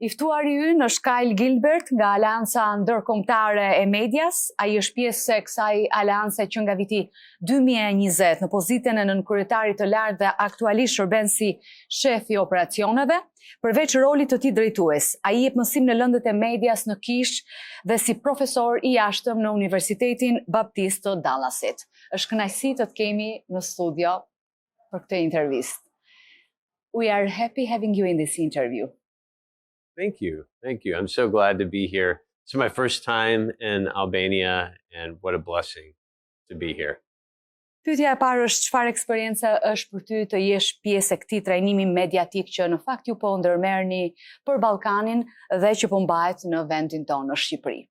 I ftuari ynë është Gilbert nga Aleanca Ndërkombëtare e Medias. Ai është pjesë e kësaj aleance që nga viti 2020 në pozitën e Nënkryetarit të Lartë dhe aktualisht shërben si shef i Operacioneve. Përveç rolit të tij drejtues, ai jep mësim në lëndët e medias në Kishë dhe si profesor i jashtëm në Universitetin Baptist të Dallasit. Është kënaqësi të të kemi në studio për këtë intervistë. We are happy having you in this interview. Thank you. Thank you. I'm so glad to be here. It's my first time in Albania, and what a blessing to be here. Pyetja e parë është çfarë eksperiencë është për ty të jesh pjesë e këtij trajnimi mediatik që në fakt ju po ndërmerrni për Ballkanin dhe që po mbahet në vendin tonë në Shqipëri.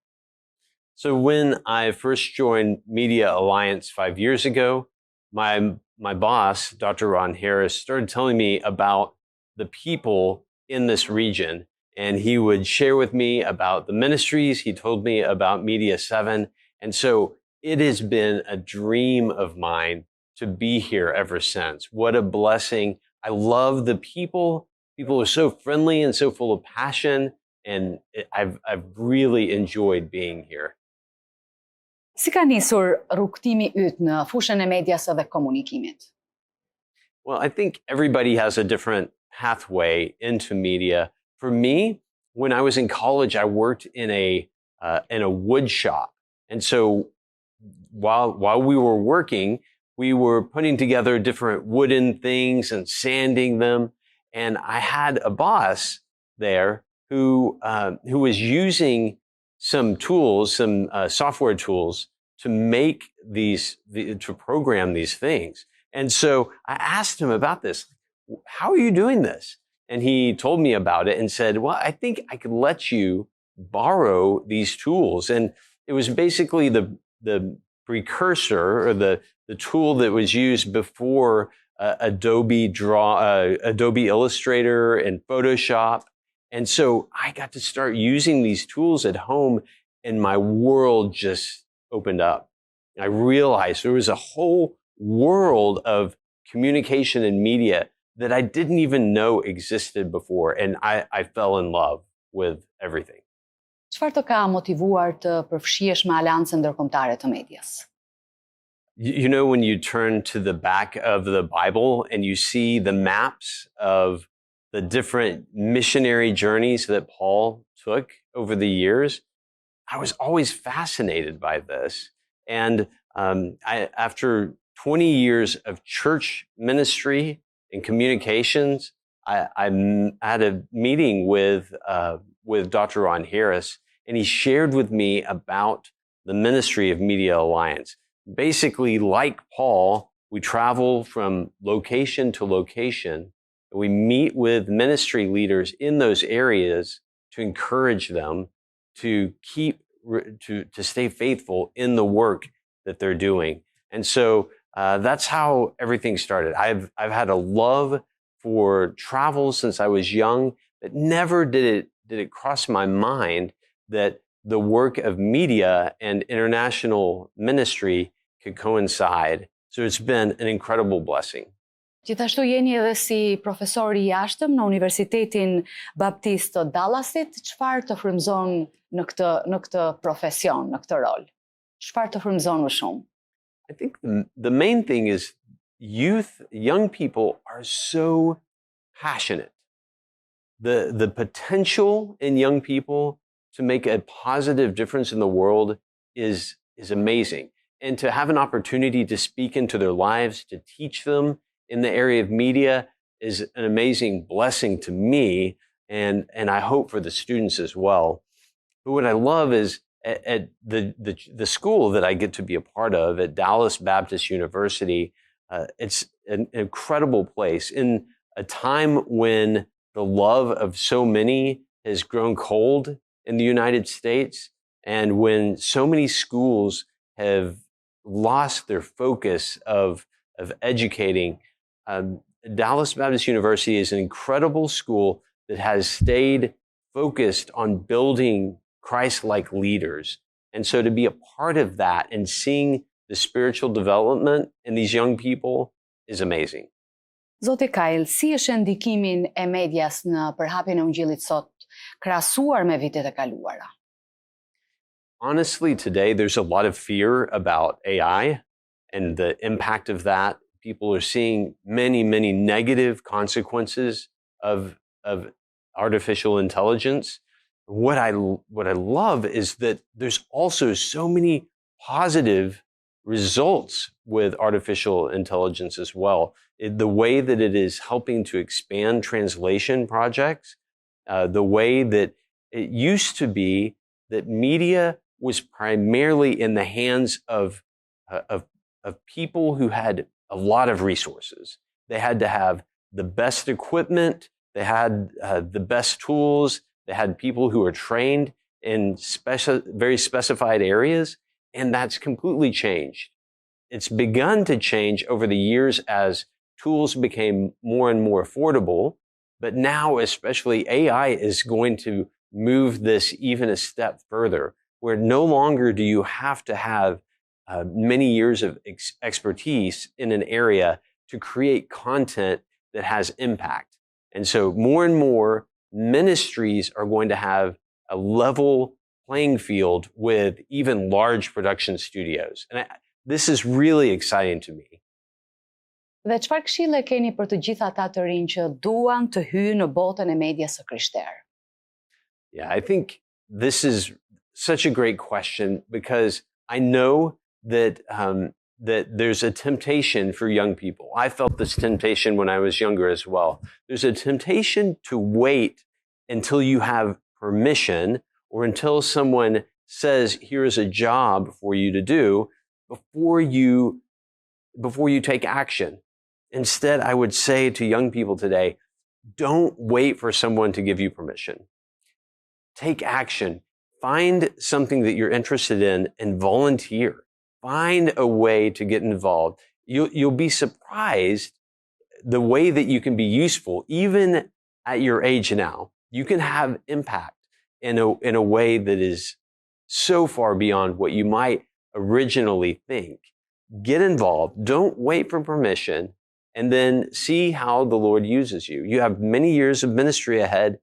So when I first joined Media Alliance 5 years ago, my boss, Dr. Ron Harris, started telling me about the people in this region. And he would share with me about the ministries. He told me about Media 7. And so it has been a dream of mine to be here ever since. What a blessing. I love the people. People are so friendly and so full of passion. And I've really enjoyed being here. Si ka nisur rrugtimi yt në fushën e medias dhe komunikimit? Well, I think everybody has a different pathway into media. For me, when I was in college, I worked in a wood shop, and so while we were working, we were putting together different wooden things and sanding them. And I had a boss there who was using some tools, some software tools, to make to program these things. And so I asked him about this. How are you doing this? And he told me about it and said, well, I think I could let you borrow these tools. And it was basically the precursor or the tool that was used before Adobe Illustrator and Photoshop. And so I got to start using these tools at home, and my world just opened up. I realized there was a whole world of communication and media that I didn't even know existed before, and I fell in love with everything. Çfarë të ka motivuar të përfshihesh me Aleancën Ndërkombëtare të Medias? You know, when you turn to the back of the Bible and you see the maps of the different missionary journeys that Paul took over the years, I was always fascinated by this. And after 20 years of church ministry and communications, I had a meeting with Dr. Ron Harris, and he shared with me about the ministry of Media Alliance. Basically, like Paul, we travel from location to location. We meet with ministry leaders in those areas to encourage them to to stay faithful in the work that they're doing. And so that's how everything started. I've had a love for travel since I was young, but never did it cross my mind that the work of media and international ministry could coincide. So it's been an incredible blessing. Gjithashtu jeni edhe si profesor I jashtëm në Universitetin Baptist të Dallasit. Çfarë të frymëzon në këtë profesion, në këtë rol? Çfarë të frymëzon më shumë? I think the main thing is young people are so passionate. The potential in young people to make a positive difference in the world is amazing. And to have an opportunity to speak into their lives, to teach them in the area of media is an amazing blessing to me, and I hope for the students as well. But what I love is at the school that I get to be a part of, at Dallasit Baptist University, it's an incredible place in a time when the love of so many has grown cold in the United States, and when so many schools have lost their focus of educating. Dallasit Baptist University is an incredible school that has stayed focused on building Christ-like leaders. And so to be a part of that and seeing the spiritual development in these young people is amazing. Zoti Kyle, si është ndikimin e medias në përhapjen e Ungjillit sot krahasuar me vitet e kaluara? Honestly, today there's a lot of fear about AI and the impact of that. People are seeing many, many negative consequences of artificial intelligence. What I love is that there's also so many positive results with artificial intelligence as well. The way that it is helping to expand translation projects, the way that it used to be that media was primarily in the hands of people who had a lot of resources. They had to have the best equipment, they had the best tools, they had people who are trained in very specified areas, and that's completely changed. It's begun to change over the years as tools became more and more affordable, but now especially AI is going to move this even a step further, where no longer do you have to have many years of expertise in an area to create content that has impact. And so more and more ministries are going to have a level playing field with even large production studios. And this is really exciting to me. Dhe çfarë këshille keni për të gjithë ata të rinj që duan të hyjnë në botën e medias së krishterë? Yeah, I think this is such a great question because I know that that there's a temptation for young people. I felt this temptation when I was younger as well. There's a temptation to wait until you have permission or until someone says, here's a job for you to do before you take action. Instead, I would say to young people today, don't wait for someone to give you permission. Take action. Find something that you're interested in and volunteer. Find a way to get involved. You'll be surprised the way that you can be useful, even at your age now. You can have impact in a way that is so far beyond what you might originally think. Get involved. Don't wait for permission, and then see how the Lord uses you. You have many years of ministry ahead.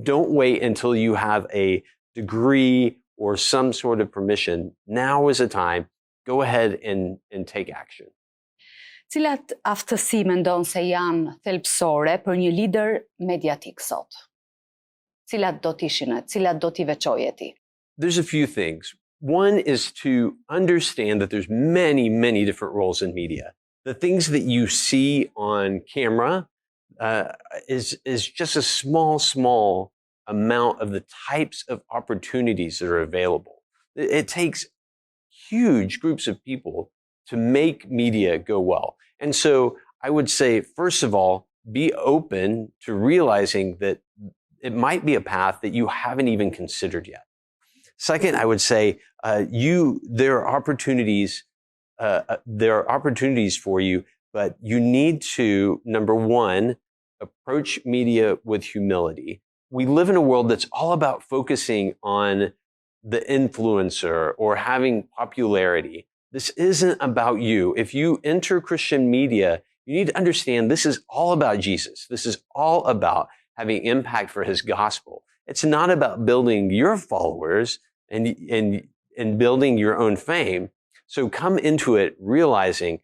Don't wait until you have a degree or some sort of permission. Now is the time. Go ahead and take action. Cilat aftësi mendon se janë thelbësore për një lider mediatik sot? Cilat do t'ishin, cilat do t'i veçoje ti? There's a few things. One is to understand that there's many, many different roles in media. The things that you see on camera is just a small amount of the types of opportunities that are available. It takes huge groups of people to make media go well. And so I would say, first of all, be open to realizing that it might be a path that you haven't even considered yet. Second, I would say there are opportunities for you, but you need to, number one, approach media with humility. We live in a world that's all about focusing on the influencer or having popularity. This isn't about you. If you enter Christian media, you need to understand this is all about Jesus. This is all about having impact for his gospel. It's not about building your followers and building your own fame. So come into it realizing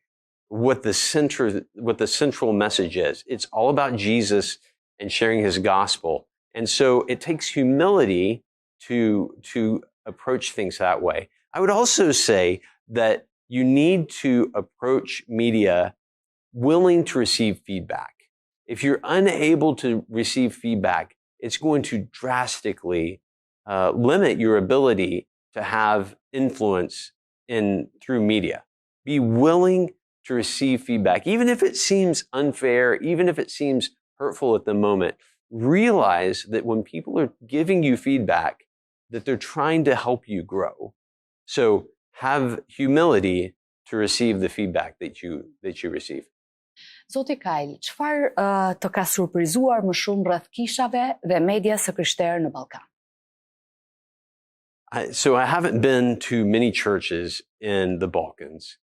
what the central message is. It's all about Jesus and sharing his gospel. And so it takes humility to approach things that way. I would also say that you need to approach media willing to receive feedback. If you're unable to receive feedback, it's going to drastically limit your ability to have influence through media. Be willing to receive feedback, even if it seems unfair, even if it seems hurtful at the moment. Realize that when people are giving you feedback, that they're trying to help you grow. So have humility to receive the feedback that you receive. Zoti Kajl, çfarë të ka surprizuar më shumë rreth kishave dhe medias së krishterë në Ballkan? So I haven't been to many churches in the Balkans,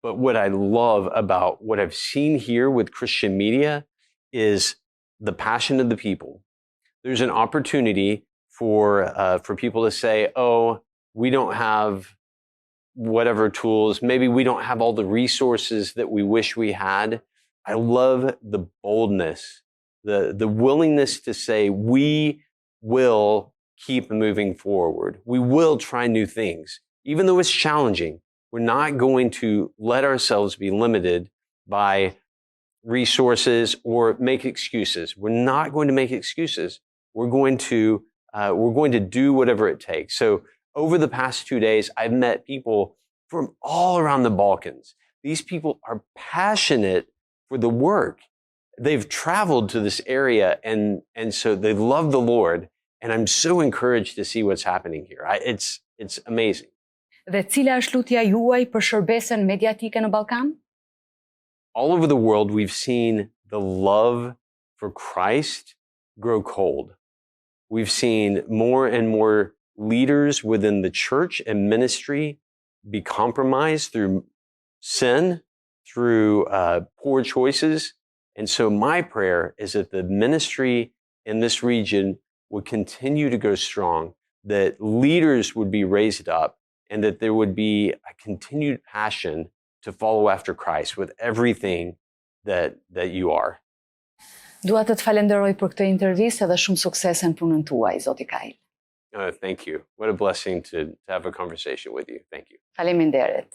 but what I love about what I've seen here with Christian media is the passion of the people, there's an opportunity for people to say, oh, we don't have whatever tools, maybe we don't have all the resources that we wish we had. I love the boldness, the willingness to say, we will keep moving forward. We will try new things. Even though it's challenging, we're not going to let ourselves be limited by resources or make excuses. We're not going to make excuses. We're going to do whatever it takes. So over the past 2 days, I've met people from all around the Balkans. These people are passionate for the work. They've traveled to this area and so they love the Lord. And I'm so encouraged to see what's happening here. It's amazing. Dhe cila është lutja juaj për shërbesën mediatike në Ballkan? All over the world, we've seen the love for Christ grow cold. We've seen more and more leaders within the church and ministry be compromised through sin, through poor choices. And so my prayer is that the ministry in this region would continue to go strong, that leaders would be raised up, and that there would be a continued passion to follow after Christ with everything that you are. Dua të falenderoj për këtë intervistë dhe shumë sukses në punën tuaj, Zoti Kyle. Thank you. What a blessing to have a conversation with you. Thank you. Faleminderit.